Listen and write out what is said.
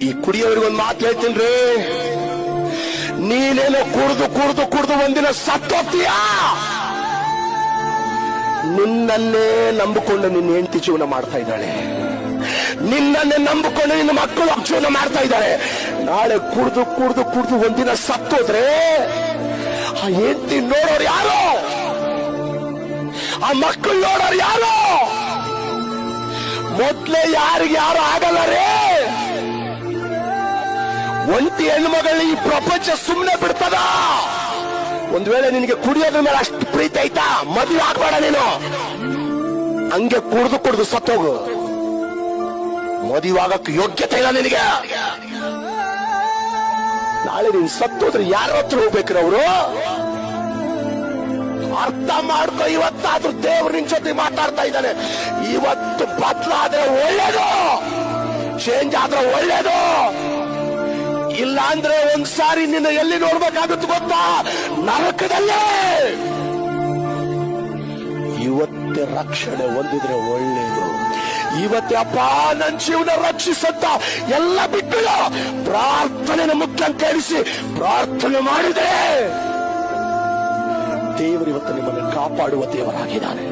ಈ ಕುಡಿಯೋರಿಗೊಂದು ಮಾತು ಹೇಳ್ತೀನ್ರಿ, ನೀನೇನೋ ಕುಡ್ದು ಕುಡ್ದು ಕುಡ್ದು ಒಂದಿನ ಸತ್ತೋಗ್ತೀಯಾ. ನಿನ್ನನ್ನೇ ನಂಬಿಕೊಂಡು ನಿನ್ನ ಹೆಂಡತಿ ಜೀವನ ಮಾಡ್ತಾ ಇದ್ದಾಳೆ, ನಿನ್ನನ್ನೇ ನಂಬಿಕೊಂಡು ನಿನ್ನ ಮಕ್ಕಳು ಜೀವನ ಮಾಡ್ತಾ ಇದ್ದಾರೆ. ನಾಳೆ ಕುಡ್ದು ಕುಡ್ದು ಕುಡ್ದು ಒಂದಿನ ಸತ್ತೋದ್ರೆ ಆ ಹೆಂಡತಿ ನೋಡೋರು ಯಾರು? ಆ ಮಕ್ಕಳು ನೋಡೋರು ಯಾರು? ಮೊದ್ಲೇ ಯಾರಿಗೆ ಯಾರು ಆಗಲ್ಲ ರೇ. ಒಂಟಿ ಹೆಣ್ಮಗಳನ್ನ ಈ ಪ್ರಪಂಚ ಸುಮ್ಮನೆ ಬಿಡ್ತದ? ಒಂದ್ ವೇಳೆ ನಿನಗೆ ಕುಡಿಯೋದ್ರ ಮೇಲೆ ಅಷ್ಟು ಪ್ರೀತಿ ಆಯ್ತಾ, ಮದುವೆ ಆಗ್ಬೇಡ ನೀನು. ಹಂಗೆ ಕುಡ್ದು ಕುಡ್ದು ಸತ್ತೋಗು. ಮದುವೆ ಆಗಕ್ಕೆ ಯೋಗ್ಯತೆ ಇಲ್ಲ ನಿನಗೆ. ನಾಳೆ ನೀನ್ ಸತ್ತೋದ್ರೆ ಯಾರ ಹತ್ರ ಹೋಗ್ಬೇಕ್ರಿ ಅವರು? ಅರ್ಥ ಮಾಡ್ಕೊ. ಇವತ್ತಾದ್ರೂ ದೇವ್ರು ನಿನ್ ಜೊತೆ ಮಾತಾಡ್ತಾ ಇದ್ದಾನೆ. ಇವತ್ತು ಬದಲಾದ್ರೆ ಒಳ್ಳೇದು, ಚೇಂಜ್ ಆದ್ರೆ ಒಳ್ಳೇದು. ಇಲ್ಲ ಅಂದ್ರೆ ಒಂದ್ಸಾರಿ ನಿನ್ನ ಎಲ್ಲಿ ನೋಡ್ಬೇಕಾಗುತ್ತೆ ಗೊತ್ತಾ? ನರಕದಲ್ಲೇ. ಇವತ್ತೇ ರಕ್ಷಣೆ ಹೊಂದಿದ್ರೆ ಒಳ್ಳೇದು. ಇವತ್ತೇ ಅಪ್ಪ ನನ್ನ ಜೀವನ ರಕ್ಷಿಸಂತ ಎಲ್ಲ ಬಿಟ್ಟು ಪ್ರಾರ್ಥನೆ ಮುಖ್ಯ ಅಂತ ಹೇಳಿಸಿ ಪ್ರಾರ್ಥನೆ ಮಾಡಿದ್ರೆ ದೇವರು ಇವತ್ತು ನಿಮ್ಮನ್ನು ಕಾಪಾಡುವ ದೇವರಾಗಿದ್ದಾನೆ.